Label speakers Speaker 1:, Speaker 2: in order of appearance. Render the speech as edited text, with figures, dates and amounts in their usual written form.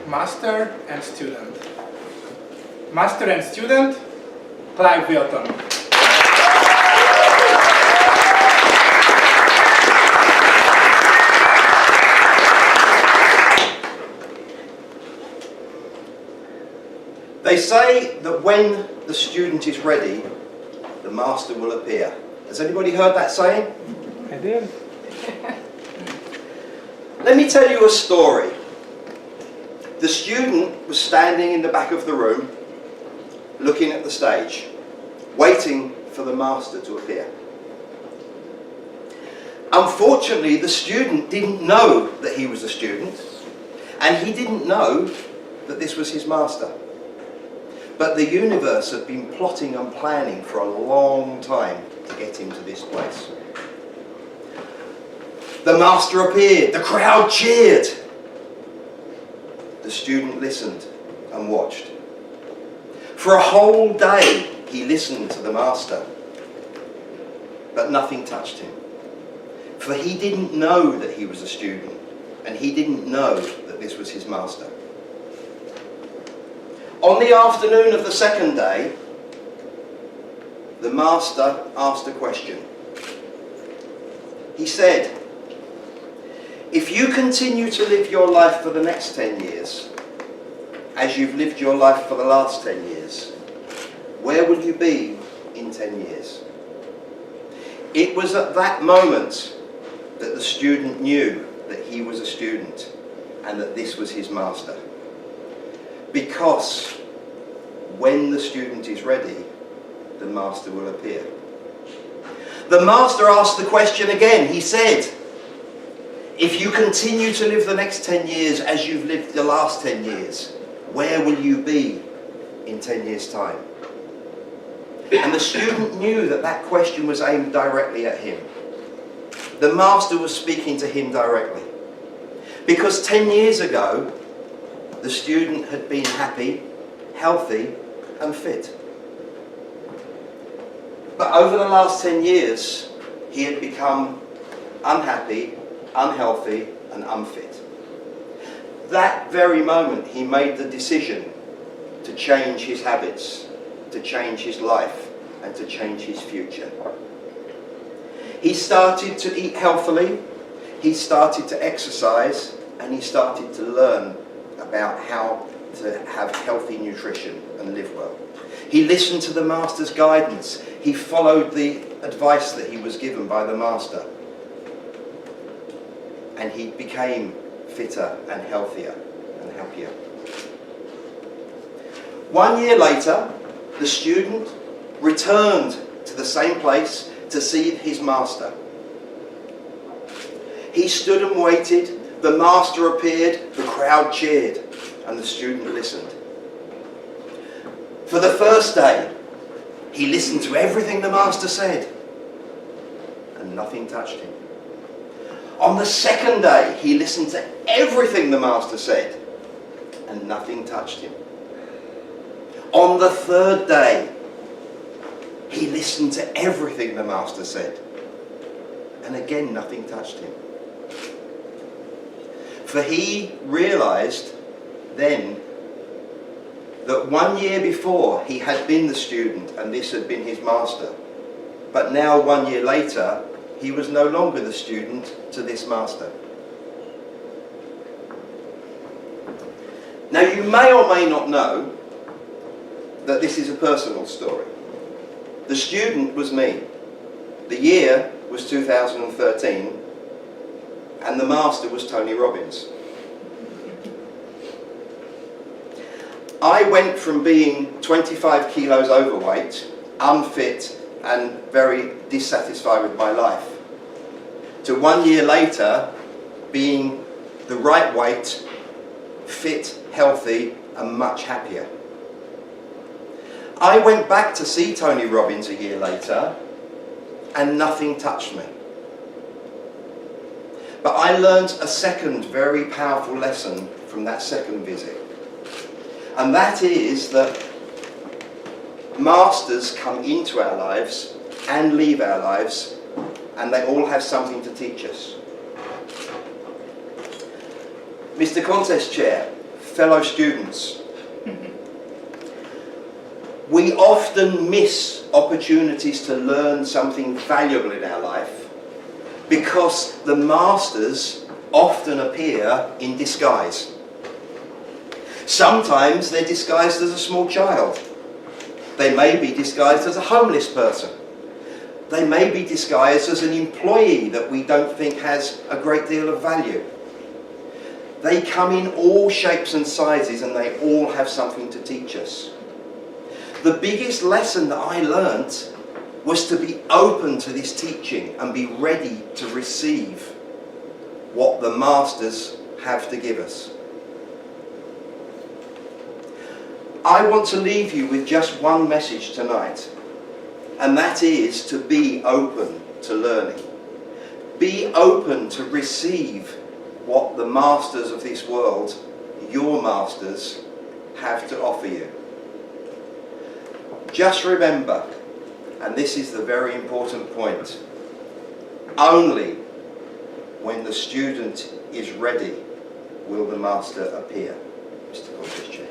Speaker 1: Master and student. Master and student, Clive Wilton.
Speaker 2: They say that when the student is ready, the master will appear. Has anybody heard that saying?
Speaker 1: I did.
Speaker 2: Let me tell you a story. The student was standing in the back of the room, looking at the stage, waiting for the master to appear. Unfortunately, the student didn't know that he was a student, and he didn't know that this was his master. But the universe had been plotting and planning for a long time to get him to this place. The master appeared, the crowd cheered. The student listened and watched. For a whole day he listened to the master, but nothing touched him. For he didn't know that he was a student, and he didn't know that this was his master. On the afternoon of the second day, the master asked a question. He said, "If you continue to live your life for the next 10 years, as you've lived your life for the last 10 years, where will you be in 10 years? It was at that moment that the student knew that he was a student and that this was his master. Because when the student is ready, the master will appear. The master asked the question again. He said, "If you continue to live the next 10 years as you've lived the last 10 years, where will you be in 10 years' time?" And the student knew that that question was aimed directly at him. The master was speaking to him directly. Because 10 years ago, the student had been happy, healthy, and fit. But over the last 10 years, he had become unhappy, unhealthy, and unfit. That very moment, he made the decision to change his habits, to change his life, and to change his future. He started to eat healthily, he started to exercise, and he started to learn about how to have healthy nutrition and live well. He listened to the master's guidance. He followed the advice that he was given by the master. And he became fitter and healthier and happier. 1 year later, the student returned to the same place to see his master. He stood and waited. The master appeared, the crowd cheered, and the student listened. For the first day, he listened to everything the master said, and nothing touched him. On the second day, he listened to everything the master said, and nothing touched him. On the third day, he listened to everything the master said, and again nothing touched him. For he realized then that 1 year before he had been the student and this had been his master. But now 1 year later, he was no longer the student to this master. Now you may or may not know that this is a personal story. The student was me. The year was 2013 and the master was Tony Robbins. I went from being 25 kilos overweight, unfit and very dissatisfied with my life, to 1 year later being the right weight, fit, healthy and much happier. I went back to see Tony Robbins a year later and nothing touched me. But I learned a second very powerful lesson from that second visit. And that is that masters come into our lives and leave our lives, and they all have something to teach us. Mr. Contest Chair, fellow students, we often miss opportunities to learn something valuable in our life because the masters often appear in disguise. Sometimes they're disguised as a small child. They may be disguised as a homeless person. They may be disguised as an employee that we don't think has a great deal of value. They come in all shapes and sizes and they all have something to teach us. The biggest lesson that I learnt was to be open to this teaching and be ready to receive what the masters have to give us. I want to leave you with just one message tonight, and that is to be open to learning. Be open to receive what the masters of this world, your masters, have to offer you. Just remember, and this is the very important point, only when the student is ready will the master appear. Mr. Gorgeous.